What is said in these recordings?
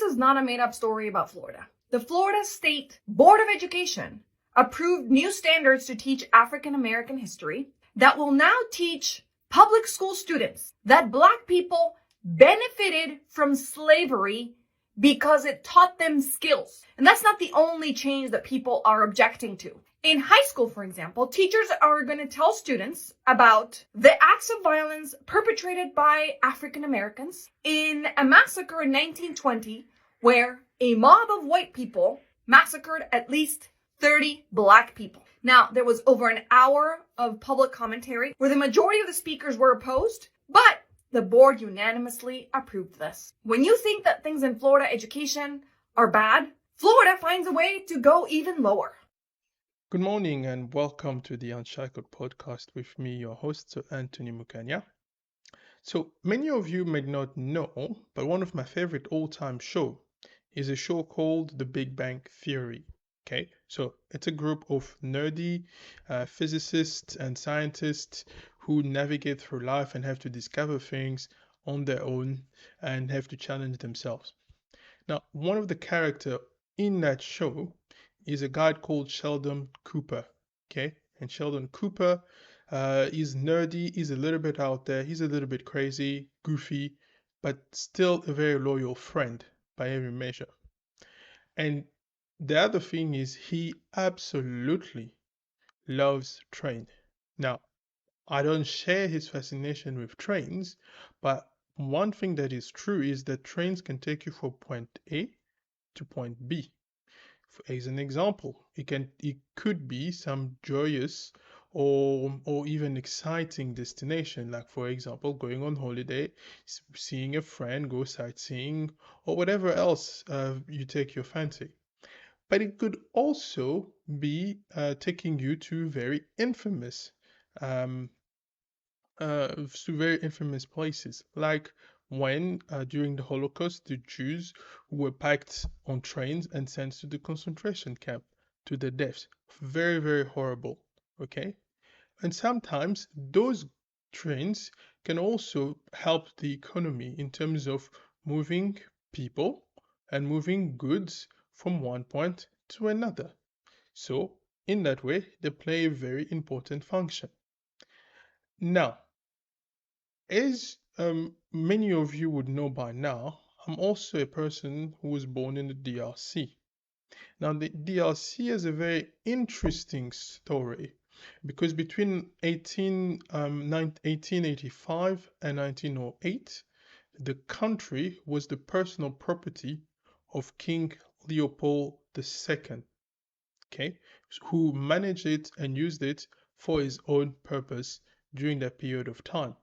is not a made-up story about Florida. The Florida State Board of Education approved new standards to teach African American history that will now teach public school students that Black people benefited from slavery because it taught them skills. And that's not the only change that people are objecting to. In high school, for example, teachers are going to tell students about the acts of violence perpetrated by African Americans in a massacre in 1920 where a mob of white people massacred at least 30 Black people. Now, there was over an hour of public commentary where the majority of the speakers were opposed, but the board unanimously approved this. When you think that things in Florida education are bad, Florida finds a way to go even lower. Good morning and welcome to the Unshackled podcast with me, your host, Anthony Mukanya. So many of you may not know, but one of my favorite all-time show is a show called The Big Bang Theory. Okay, so it's a group of nerdy physicists and scientists who navigate through life and have to discover things on their own and have to challenge themselves. Now, one of the characters in that show is a guy called Sheldon Cooper. Okay, and Sheldon Cooper is nerdy, he's a little bit out there, he's a little bit crazy, goofy, but still a very loyal friend by every measure. And the other thing is he absolutely loves train. Now, I don't share his fascination with trains, but one thing that is true is that trains can take you from point A to point B. As an example, it could be some joyous or even exciting destination, like for example, going on holiday, seeing a friend, go sightseeing, or whatever else you take your fancy. But it could also be taking you to very infamous places, like when during the Holocaust, the Jews were packed on trains and sent to the concentration camp to their deaths. Very, very horrible. Okay? And sometimes those trains can also help the economy in terms of moving people and moving goods from one point to another. So, in that way, they play a very important function. Now, as many of you would know by now, I'm also a person who was born in the DRC. Now, the DRC has a very interesting story because between 1885 and 1908, the country was the personal property of King Leopold II, okay, who managed it and used it for his own purpose during that period of time,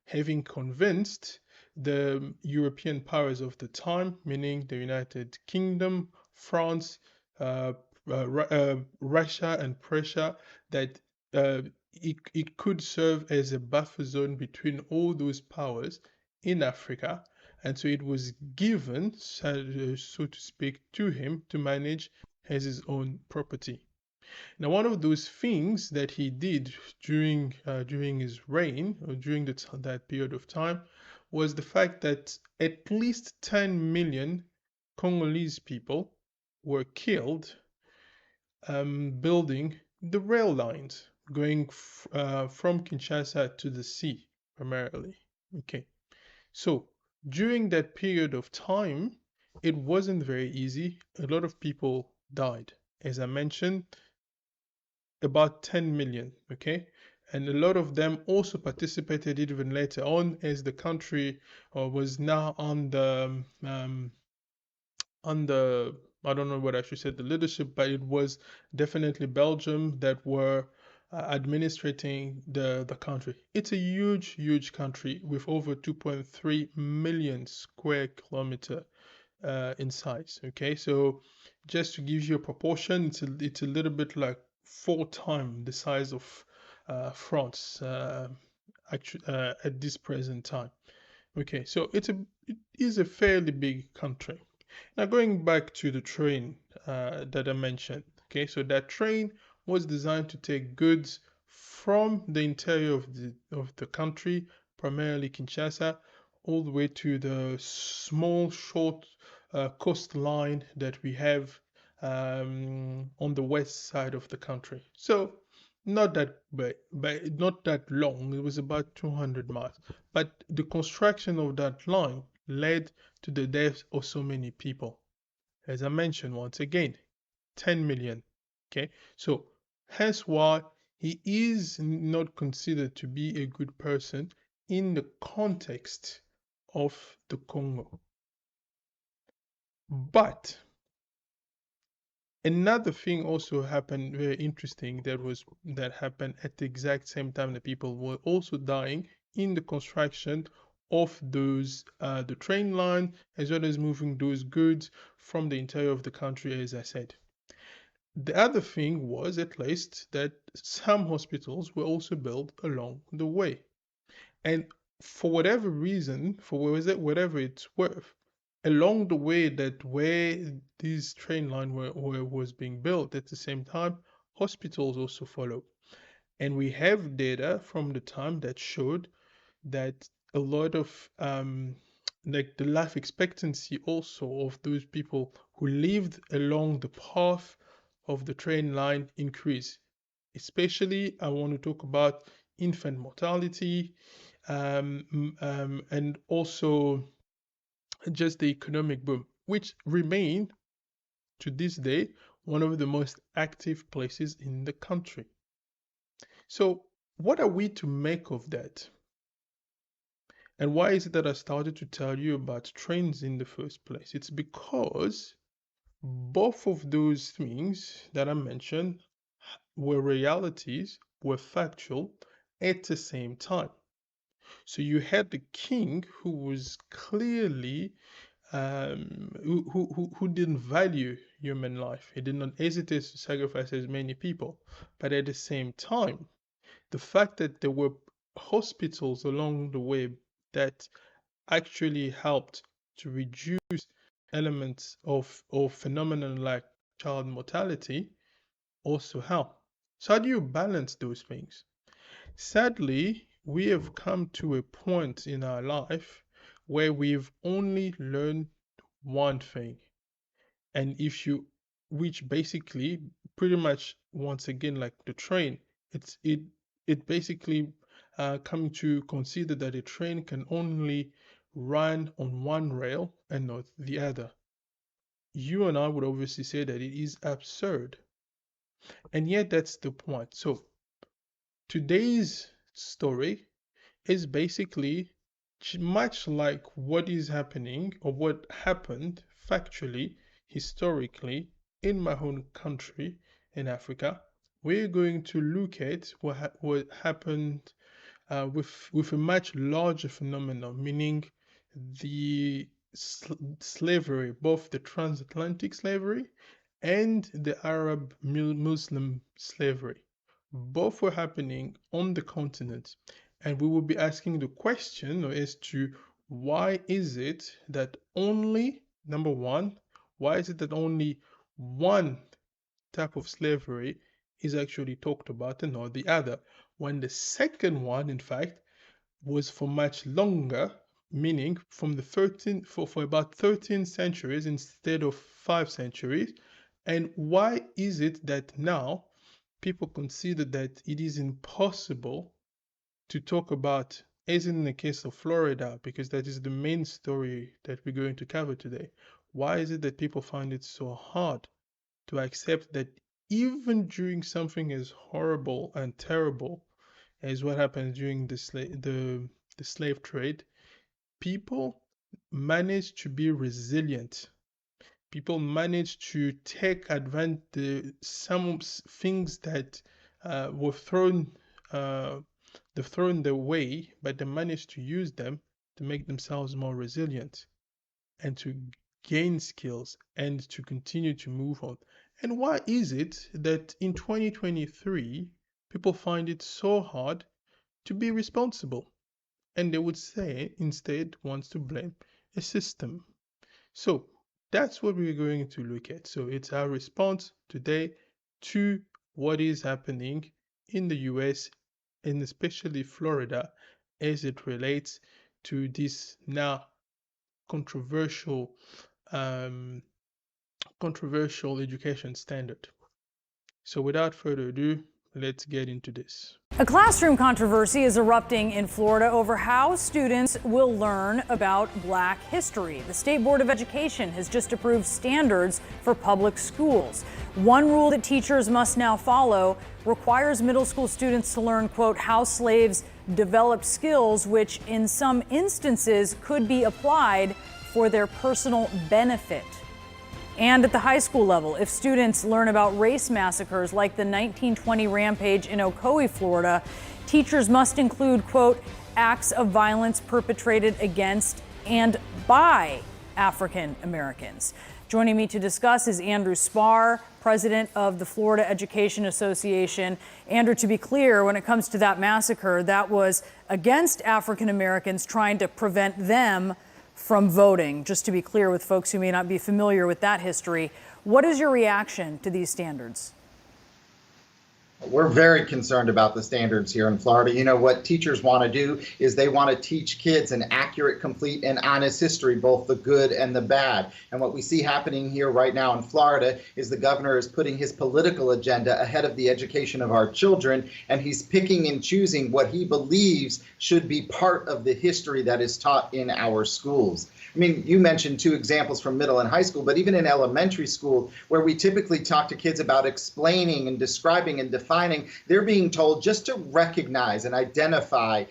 having convinced the European powers of the time, meaning the United Kingdom, France, Russia, and Prussia, that it could serve as a buffer zone between all those powers in Africa. And so it was given, so to speak, to him to manage as his own property. Now, one of those things that he did during his reign, or during that period of time, was the fact that at least 10 million Congolese people were killed building the rail lines going from Kinshasa to the sea, primarily. Okay, so during that period of time, it wasn't very easy. A lot of people died. As I mentioned, about 10 million, okay? And a lot of them also participated even later on as the country was now under, I don't know what I should say, the leadership, but it was definitely Belgium that were administrating the country. It's a huge, huge country with over 2.3 million square kilometer in size, okay? So just to give you a proportion, it's a little bit like 4 times the size of France at this present time. Okay, so it is a fairly big country. Now going back to the train that I mentioned. Okay, so that train was designed to take goods from the interior of the country, primarily Kinshasa, all the way to the small, short coastline that we have on the west side of the country. So not that but not that long. It was about 200 miles. But the construction of that line led to the deaths of so many people. As I mentioned once again, 10 million. Okay, so hence why he is not considered to be a good person in the context of the Congo. But another thing also happened very interesting that happened at the exact same time that people were also dying in the construction of those the train line as well as moving those goods from the interior of the country, as I said. The other thing was at least that some hospitals were also built along the way. And for whatever reason, whatever it's worth, along the way that where this train line was being built at the same time, hospitals also followed. And we have data from the time that showed that a lot of like the life expectancy also of those people who lived along the path of the train line increased. Especially, I want to talk about infant mortality, and also just the economic boom, which remain to this day one of the most active places in the country. So, what are we to make of that? And why is it that I started to tell you about trains in the first place? It's because both of those things that I mentioned were realities, were factual at the same time. So you had the king who was clearly who didn't value human life. He did not hesitate to sacrifice as many people. But at the same time, the fact that there were hospitals along the way that actually helped to reduce elements of phenomenon like child mortality also help. So how do you balance those things? Sadly, we have come to a point in our life where we've only learned one thing. And if you, which basically pretty much once again like the train, it basically come to consider that a train can only run on one rail and not the other. You and I would obviously say that it is absurd. And yet that's the point. So today's story is basically much like what is happening or what happened factually, historically, in my own country in Africa. We're going to look at what happened with a much larger phenomenon, meaning the slavery, both the transatlantic slavery and the Arab Muslim slavery. Both were happening on the continent, and we will be asking the question as to why is it that only, number one, why is it that only one type of slavery is actually talked about and not the other, when the second one, in fact, was for much longer, meaning from the 13th for about 13 centuries instead of 5 centuries. And why is it that now people consider that it is impossible to talk about, as in the case of Florida, because that is the main story that we're going to cover today? Why is it that people find it so hard to accept that even during something as horrible and terrible as what happened during the slave trade, people managed to be resilient. People managed to take advantage some things that were uh, thrown their way, but they managed to use them to make themselves more resilient and to gain skills and to continue to move on. And why is it that in 2023 people find it so hard to be responsible? And they would say instead wants to blame a system. So that's what we're going to look at. So it's our response today to what is happening in the US and especially Florida as it relates to this now controversial um, controversial education standard. So without further ado, let's get into this. A classroom controversy is erupting in Florida over how students will learn about Black history. The State Board of Education has just approved standards for public schools. One rule that teachers must now follow requires middle school students to learn, quote, how slaves developed skills, which in some instances could be applied for their personal benefit. And at the high school level, if students learn about race massacres like the 1920 rampage in Ocoee, Florida, teachers must include, quote, acts of violence perpetrated against and by African Americans. Joining me to discuss is Andrew Spar, president of the Florida Education Association. Andrew, to be clear, when it comes to that massacre, that was against African Americans, trying to prevent them from voting. Just to be clear with folks who may not be familiar with that history, what is your reaction to these standards? We're very concerned about the standards here in Florida. You know, what teachers want to do is they want to teach kids an accurate, complete, and honest history, both the good and the bad. And what we see happening here right now in Florida is the governor is putting his political agenda ahead of the education of our children, and he's picking and choosing what he believes should be part of the history that is taught in our schools. I mean, you mentioned two examples from middle and high school, but even in elementary school, where we typically talk to kids about explaining and describing and defining, they're being told just to recognize and identify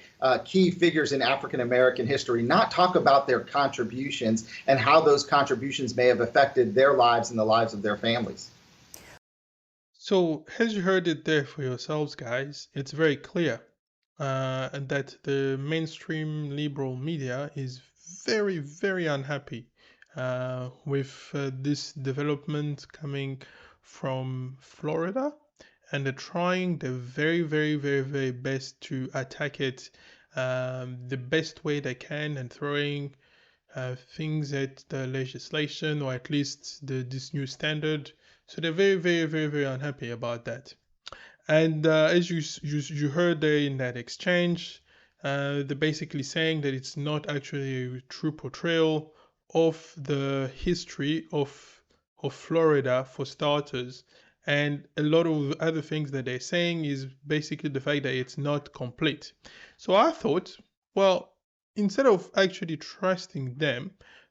key figures in African American history, not talk about their contributions and how those contributions may have affected their lives and the lives of their families. So, as you heard it there for yourselves, guys, it's very clear that the mainstream liberal media is very, very unhappy with this development coming from Florida, and they're trying their very, very, very, very best to attack it the best way they can, and throwing things at the legislation, or at least this new standard. So they're very, very, very, very unhappy about that. And as you heard there in that exchange, they're basically saying that it's not actually a true portrayal of the history of Florida, for starters. And a lot of other things that they're saying is basically the fact that it's not complete. So I thought, well, instead of actually trusting them,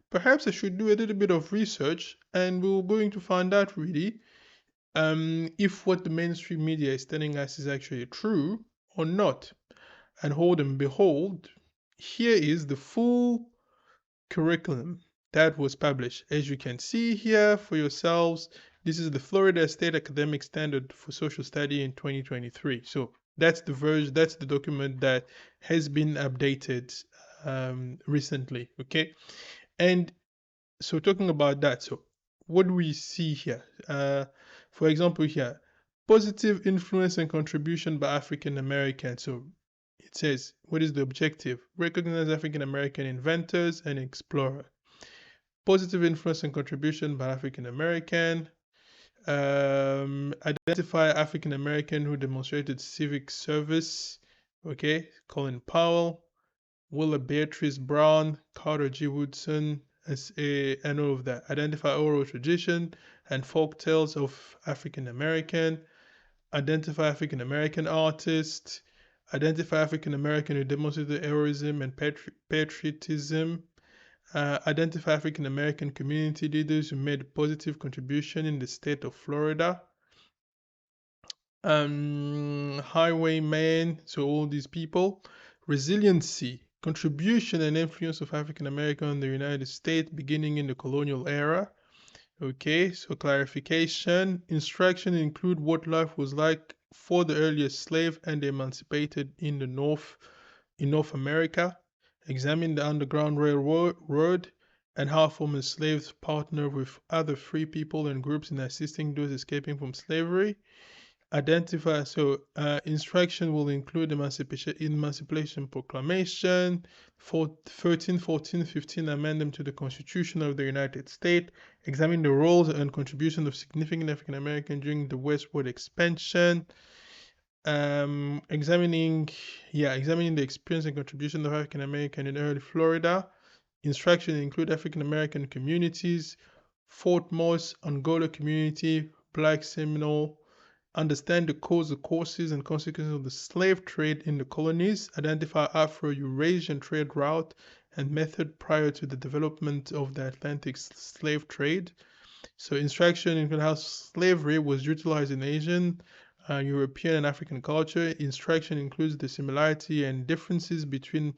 perhaps I should do a little bit of research, and we're going to find out really if what the mainstream media is telling us is actually true or not. And hold and behold, here is the full curriculum that was published. As you can see here for yourselves, this is the Florida State Academic Standard for Social Study in 2023. So that's the version, that's the document that has been updated recently. Okay, and so talking about that, so what do we see here? For example, here, positive influence and contribution by African Americans. So it says, what is the objective? Recognize African American inventors and explorers. Positive influence and contribution by African American. Identify African American who demonstrated civic service. Okay, Colin Powell, Willa Beatrice Brown, Carter G. Woodson, and all of that. Identify oral tradition and folk tales of African American. Identify African American artists. Identify African American who demonstrated heroism and patriotism. Identify African American community leaders who made a positive contribution in the state of Florida. Highwaymen, so all these people. Resiliency, contribution and influence of African American in the United States beginning in the colonial era. Okay, so clarification. Instruction include what life was like for the earliest slave and the emancipated in North America. Examine the Underground Railroad and how former slaves partner with other free people and groups in assisting those escaping from slavery. Identify, so instruction will include Emancipation Proclamation, 13, 14, 15, amend them to the Constitution of the United States, examine the roles and contribution of significant African Americans during the westward expansion, examining the experience and contribution of African American in early Florida, Instruction include African American communities, Fort Morse, Angola community, Black Seminole, understand the cause, the causes, and consequences of the slave trade in the colonies, identify Afro-Eurasian trade route and method prior to the development of the Atlantic slave trade. So instruction include how slavery was utilized in Asian, European, and African culture. Instruction includes the similarity and differences between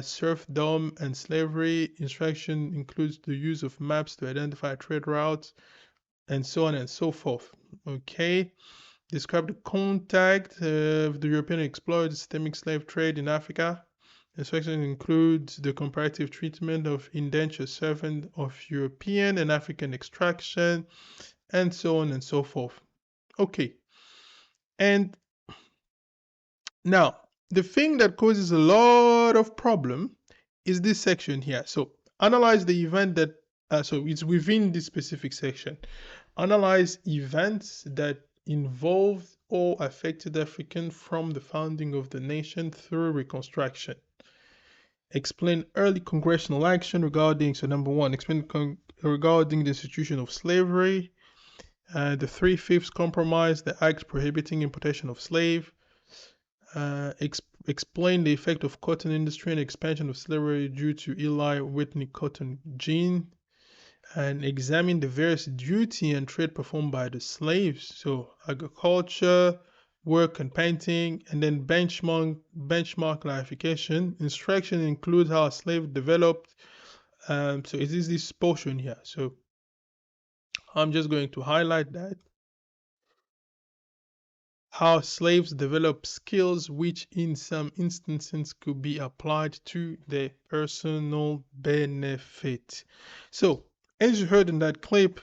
serfdom and slavery. Instruction includes the use of maps to identify trade routes, and so on and so forth. Okay. Describe the contact of the European explorers, systemic slave trade in Africa. Instruction includes the comparative treatment of indentured servant of European and African extraction, and so on and so forth. Okay. And now, the thing that causes a lot of problem is this section here. So analyze the event that, so it's within this specific section. Analyze events that involved or affected African from the founding of the nation through Reconstruction. Explain early congressional action regarding, so number one, explain regarding the institution of slavery, the 3/5 Compromise, the act prohibiting importation of slave, explain the effect of cotton industry and expansion of slavery due to Eli Whitney cotton gene, and examine the various duty and trade performed by the slaves. So agriculture, work and painting, and then benchmark clarification. Instruction includes how a slave developed. So it is this portion here. So I'm just going to highlight that. How slaves develop skills which in some instances could be applied to their personal benefit. So as you heard in that clip,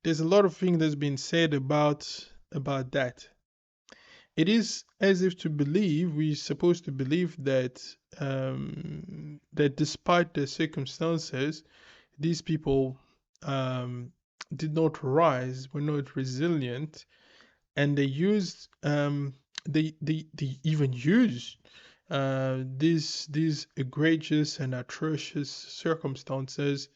there's a lot of things that's been said about that. It is as if to believe, we're supposed to believe that that despite the circumstances, these people did not rise, were not resilient, and they used they even used these egregious and atrocious circumstances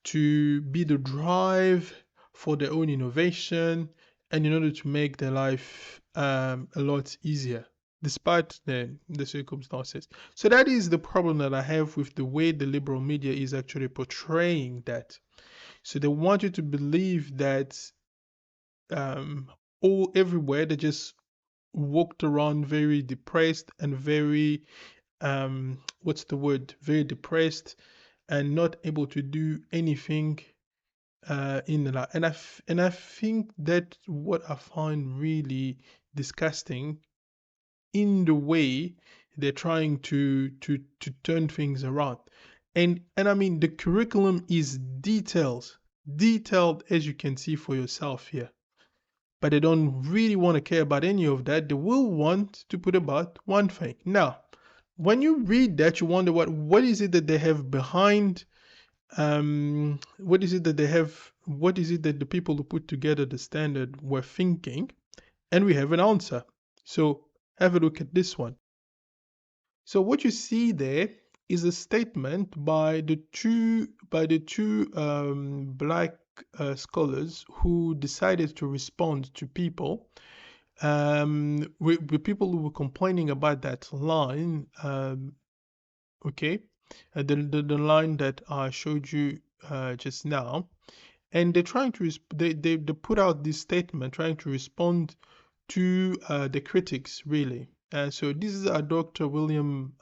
to be the drive for their own innovation and in order to make their life a lot easier despite the circumstances. So that is the problem that I have with the way the liberal media is actually portraying that. So they want you to believe that all everywhere they just walked around very depressed and very what's the word, very depressed and not able to do anything in the life. And I think that's what I find really disgusting in the way they're trying to turn things around. And I mean the curriculum is detailed as you can see for yourself here. But they don't really want to care about any of that. They will want to put about one thing. Now, when you read that, you wonder what is it that they have behind. What is it that the people who put together the standard were thinking? And we have an answer. So have a look at this one. So what you see there is a statement by the two black scholars who decided to respond to people. With people who were complaining about that line. Okay, the line that I showed you just now, and they're trying to they put out this statement trying to respond to the critics really. So this is Dr. William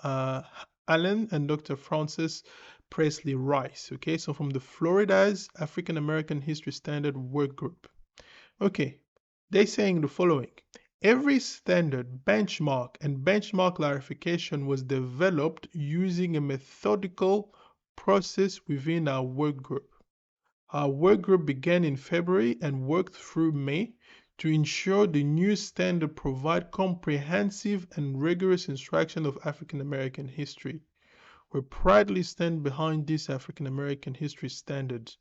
Allen and Dr. Francis Presley Rice. Okay, so from the Florida's African American History Standard Work Group. Okay, they're saying the following. Every standard, benchmark, and benchmark clarification was developed using a methodical process within our work group. Our work group began in February and worked through May to ensure the new standard provide comprehensive and rigorous instruction of African American history. We proudly stand behind these African American history standards.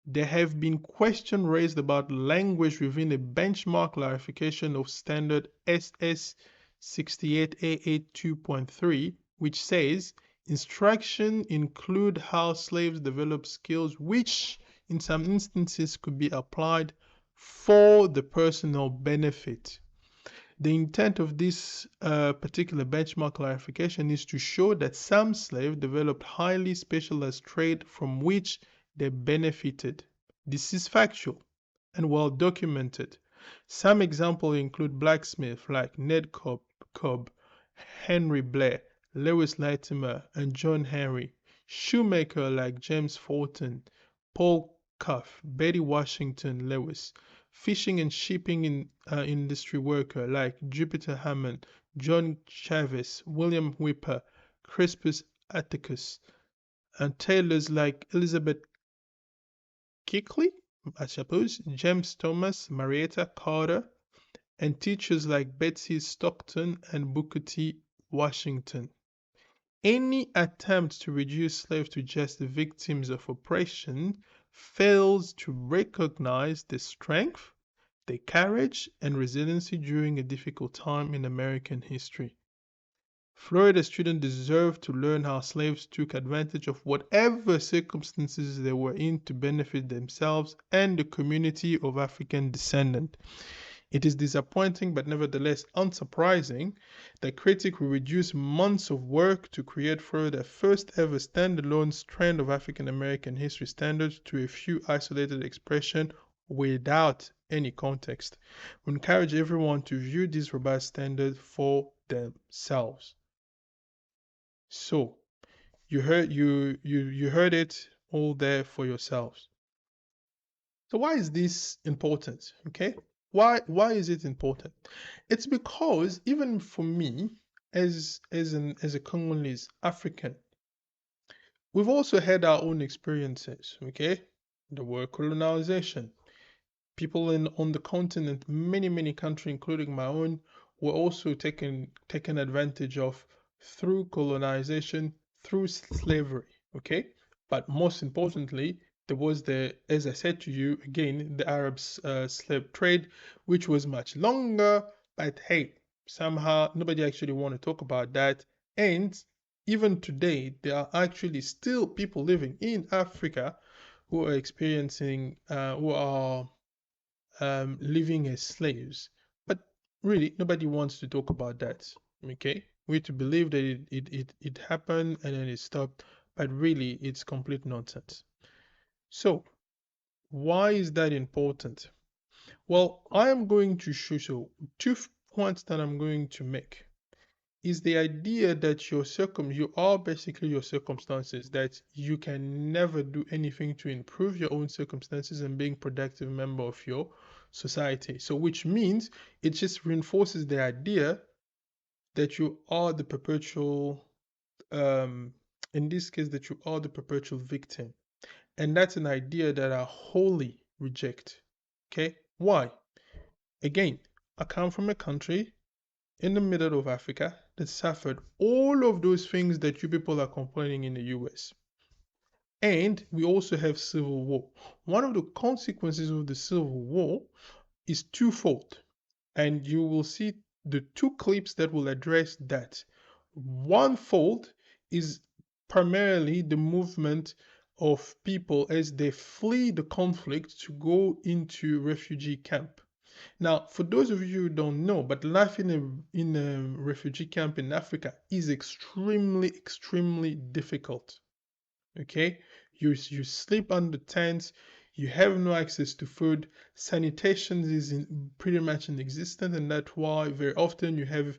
There have been questions raised about language within a benchmark clarification of standard SS 68A82.3, which says Instruction include how slaves develop skills which in some instances could be applied for the personal benefit. The intent of this particular benchmark clarification is to show that some slaves developed highly specialized trade from which they benefited. This is factual and well documented. Some examples include blacksmiths like Ned Cobb, Henry Blair, Lewis Latimer, and John Henry, shoemaker like James Fulton, Paul Cuff, Betty Washington Lewis, fishing and shipping industry worker like Jupiter Hammond, John Chavis, William Whipper, Crispus Atticus, and tailors like Elizabeth Kickley, I suppose, James Thomas, Marietta Carter, and teachers like Betsy Stockton and Booker T. Washington. Any attempt to reduce slaves to just victims of oppression fails to recognize the strength, the courage, and resiliency during a difficult time in American history. Florida students deserve to learn how slaves took advantage of whatever circumstances they were in to benefit themselves and the community of African descent. It is disappointing but nevertheless unsurprising that critics will reduce months of work to create Florida's first ever standalone strand of African American history standards to a few isolated expressions without any context. We encourage everyone to view these robust standards for themselves. So, you heard it all there for yourselves. So why is this important? Okay? Why is it important? It's because even for me, as a Congolese African, we've also had our own experiences. Okay? The word colonization. People on the continent, many countries, including my own, were also taken advantage of through colonization, through slavery. Okay? But most importantly, there was as I said to you again, the Arab slave trade, which was much longer. But hey, somehow nobody actually want to talk about that. And even today, there are actually still people living in Africa who are experiencing, who are living as slaves. But really, nobody wants to talk about that. Okay, we to believe that it happened and then it stopped, but really, it's complete nonsense. So, why is that important? Well, I am going to show you two points that I'm going to make. Is the idea that you are basically your circumstances, that you can never do anything to improve your own circumstances and being productive member of your society. So which means it just reinforces the idea that you are the perpetual in this case that you are the perpetual victim. And that's an idea that I wholly reject. Okay? Why? Again, I come from a country in the middle of Africa that suffered all of those things that you people are complaining in the US. And we also have civil war. One of the consequences of the civil war is twofold. And you will see the two clips that will address that. One fold is primarily the movement of people as they flee the conflict to go into refugee camp. Now, for those of you who don't know, but life in a refugee camp in Africa is extremely difficult. Okay, you sleep under tents, you have no access to food, sanitation is pretty much inexistent, and that's why very often you have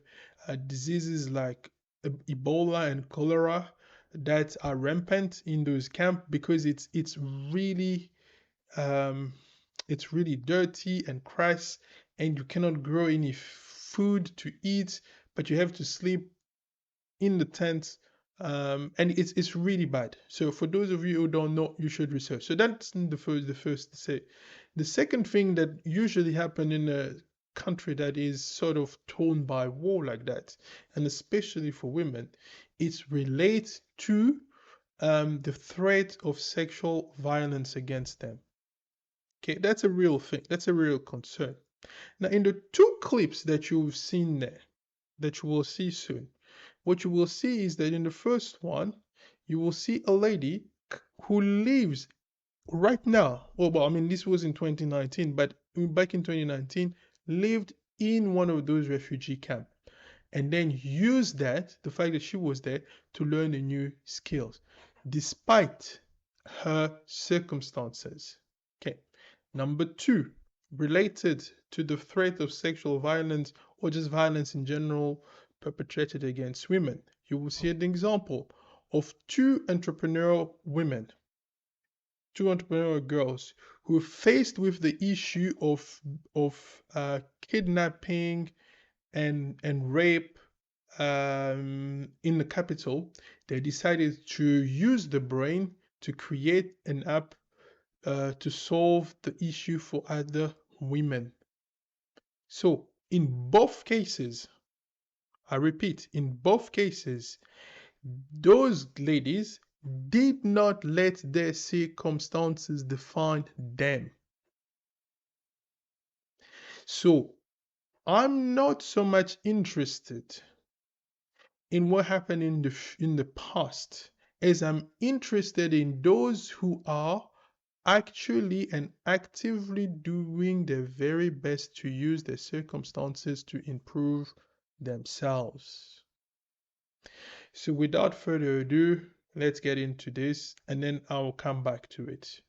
diseases like Ebola and cholera that are rampant in those camps because um, it's really dirty and crass, and you cannot grow any food to eat, but you have to sleep in the tent, and it's really bad. So for those of you who don't know, you should research. So that's the first to say. The second thing that usually happen in a country that is sort of torn by war like that, and especially for women, it relates to the threat of sexual violence against them. Okay, that's a real thing. That's a real concern. Now, in the two clips that you've seen there, that you will see soon, what you will see is that in the first one, you will see a lady who lives right now. Well, I mean, this was in 2019, but back in 2019, lived in one of those refugee camps and then used that, the fact that she was there, to learn the new skills, despite her circumstances. Okay. Number two, related to the threat of sexual violence or just violence in general perpetrated against women, you will see an example of two entrepreneurial women, two entrepreneurial girls who are faced with the issue of kidnapping and rape in the capital. They decided to use the brain to create an app to solve the issue for other women. So in both cases, I repeat, in both cases, those ladies did not let their circumstances define them. So I'm not so much interested in what happened in the past as I'm interested in those who are actually and actively doing their very best to use their circumstances to improve themselves. So without further ado, let's get into this and then I'll come back to it.